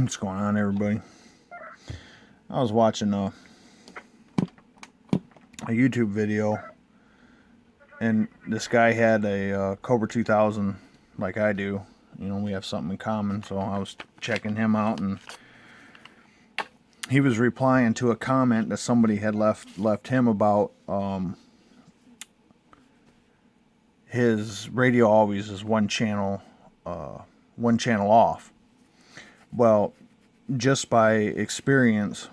What's going on, everybody? I was watching a YouTube video, and this guy had a Cobra 2000 like I do. You know, we have something in common, so I was checking him out, and he was replying to a comment that somebody had left him about his radio always is one channel off. Well, just by experience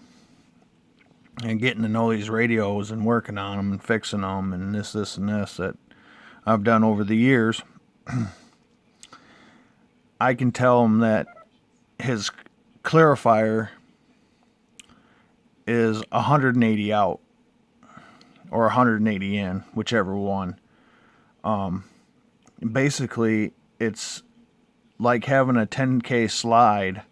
and getting to know these radios and working on them and fixing them and this and this that I've done over the years, I can tell him that his clarifier is 180 out or 180 in, whichever one. Basically, it's like having a 10K slide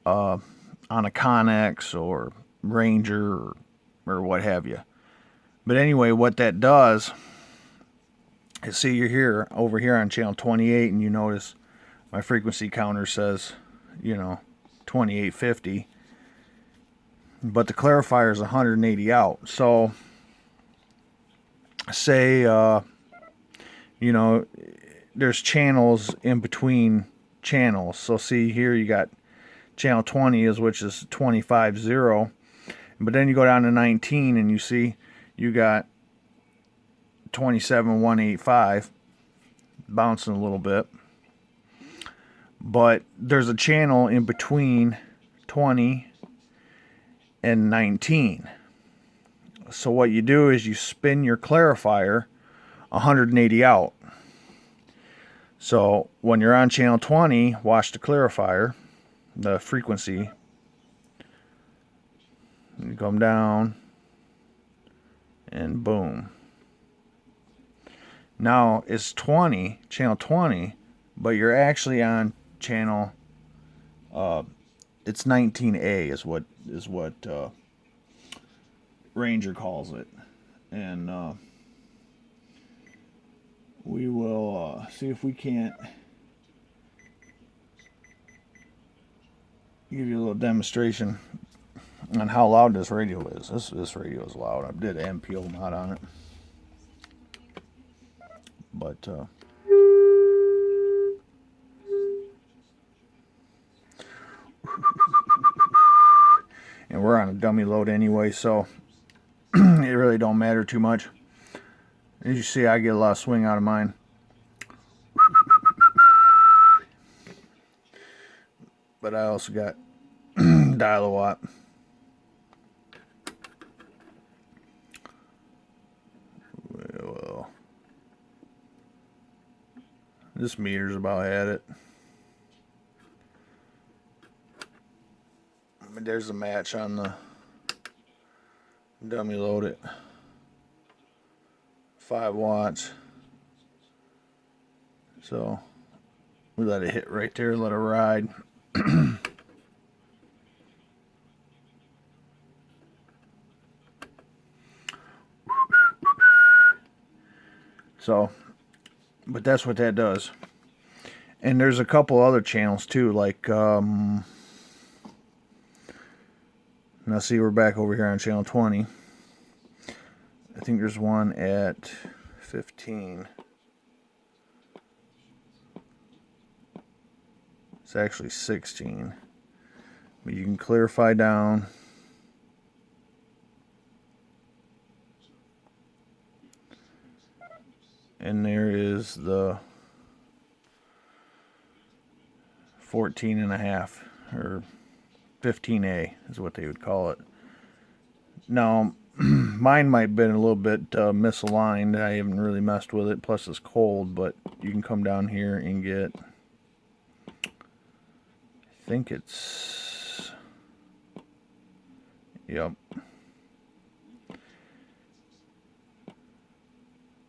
on a Connex or Ranger or what have you. But anyway, what that does is, see, you're here over here on channel 28, and you notice my frequency counter says, 2850, but the clarifier is 180 out. So say there's channels in between channels. So see here, you got channel 20 which is 250, but then you go down to 19 and you see you got 27185 bouncing a little bit, but there's a channel in between 20 and 19. So what you do is you spin your clarifier 180 out. So when you're on channel 20, watch the clarifier, the frequency. You come down, and boom. Now it's channel 20, but you're actually on channel. It's 19A is what Ranger calls it, and we will see if we can't give you a little demonstration on how loud this radio is. This radio is loud. I did an MPO mod on it, but and we're on a dummy load anyway, so it really don't matter too much. As you see, I get a lot of swing out of mine. But I also got dial-a-watt. Well, this meter's about at it. There's a match on the dummy load at 5 watts. So we let it hit right there, let it ride. So, but that's what that does. And there's a couple other channels too, like now see, we're back over here on channel 20. I think there's one at 15. It's actually 16. But you can clarify down. And there is the 14.5 or 15A is what they would call it. Now, mine might have been a little bit misaligned. I haven't really messed with it. Plus, it's cold. But you can come down here and get, I think it's, yep,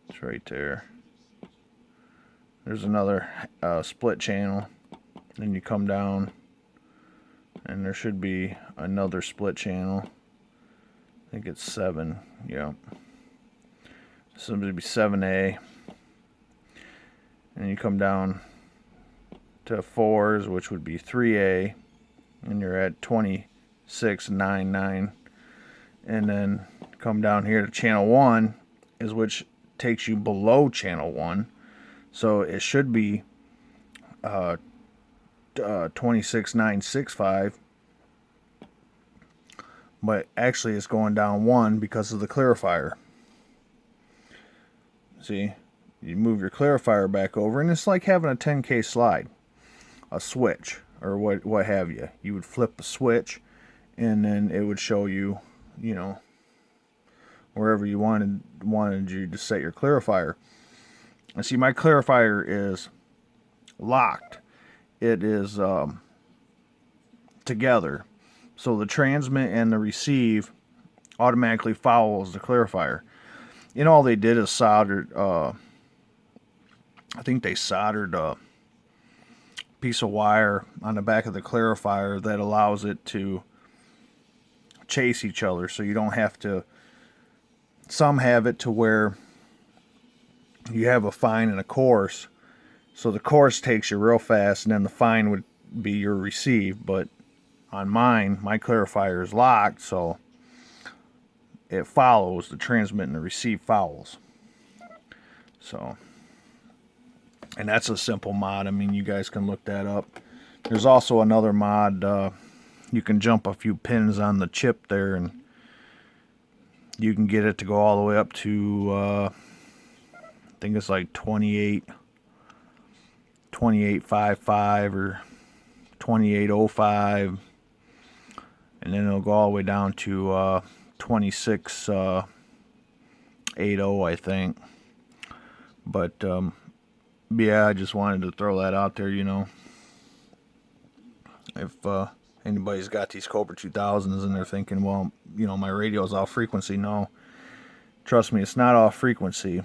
it's right there. There's another split channel. Then you come down, and there should be another split channel. I think it's 7. Yeah. So it would be 7A. And you come down to 4s, which would be 3A. and you're at 2699, and then come down here to channel 1 is which takes you below channel 1, so it should be 26965, but actually it's going down 1 because of the clarifier. See, you move your clarifier back over, and it's like having a 10K slide, a switch, or what have you. You would flip the switch, and then it would show you, you know, wherever you wanted you to set your clarifier. And see, my clarifier is locked. It is together, so the transmit and the receive automatically follows the clarifier. And all they did is soldered, I think they soldered a piece of wire on the back of the clarifier that allows it to chase each other, so you don't have to. Some have it to where you have a fine and a coarse, so the coarse takes you real fast, and then the fine would be your receive. But on mine, my clarifier is locked, so it follows the transmit and the receive follows. So, and that's a simple mod. I mean, you guys can look that up. There's also another mod. You can jump a few pins on the chip there, and you can get it to go all the way up to I think it's like 2855 or 2805, and then it'll go all the way down to 2680, I think. But yeah, I just wanted to throw that out there, you know. If anybody's got these Cobra 2000s and they're thinking, well, you know, my radio's off frequency. No, trust me, it's not off frequency.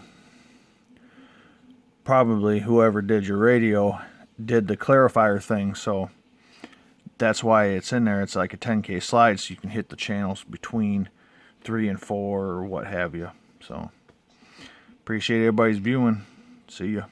Probably whoever did your radio did the clarifier thing, so that's why it's in there. It's like a 10K slide, so you can hit the channels between 3 and 4 or what have you. So appreciate everybody's viewing. See ya.